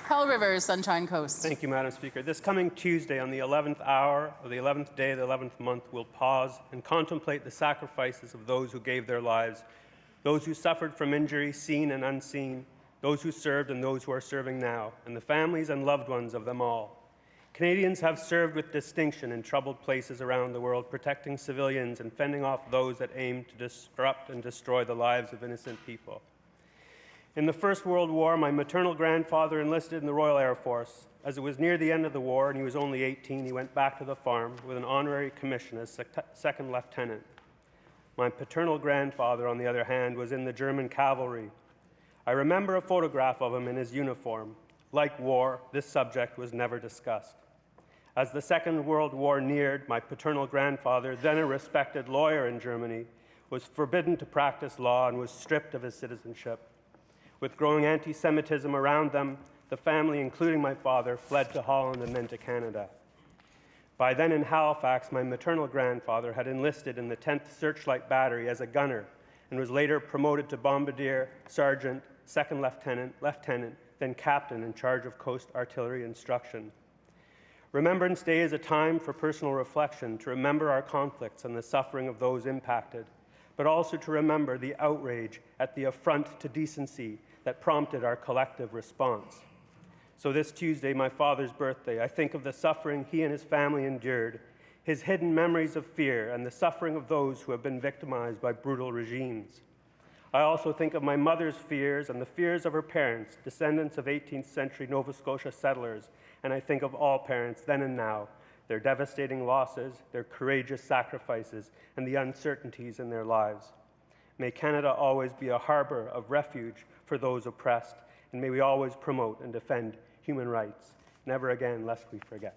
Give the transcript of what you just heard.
Paul Rivers, Sunshine Coast. Thank you, Madam Speaker. This coming Tuesday, on the 11th hour of the 11th day of the 11th month, we'll pause and contemplate the sacrifices of those who gave their lives, those who suffered from injury, seen and unseen, those who served and those who are serving now, and the families and loved ones of them all. Canadians have served with distinction in troubled places around the world, protecting civilians and fending off those that aim to disrupt and destroy the lives of innocent people. In the First World War, my maternal grandfather enlisted in the Royal Air Force. As it was near the end of the war and he was only 18, he went back to the farm with an honorary commission as second lieutenant. My paternal grandfather, on the other hand, was in the German cavalry. I remember a photograph of him in his uniform. Like war, this subject was never discussed. As the Second World War neared, my paternal grandfather, then a respected lawyer in Germany, was forbidden to practice law and was stripped of his citizenship. With growing anti-Semitism around them, the family, including my father, fled to Holland and then to Canada. By then in Halifax, my maternal grandfather had enlisted in the 10th Searchlight Battery as a gunner and was later promoted to bombardier, sergeant, second lieutenant, then captain in charge of coast artillery instruction. Remembrance Day is a time for personal reflection, to remember our conflicts and the suffering of those impacted, but also to remember the outrage at the affront to decency that prompted our collective response. So this Tuesday, my father's birthday, I think of the suffering he and his family endured, his hidden memories of fear, and the suffering of those who have been victimized by brutal regimes. I also think of my mother's fears and the fears of her parents, descendants of 18th century Nova Scotia settlers, and I think of all parents then and now, their devastating losses, their courageous sacrifices, and the uncertainties in their lives. May Canada always be a harbor of refuge for those oppressed, and may we always promote and defend human rights. Never again, lest we forget.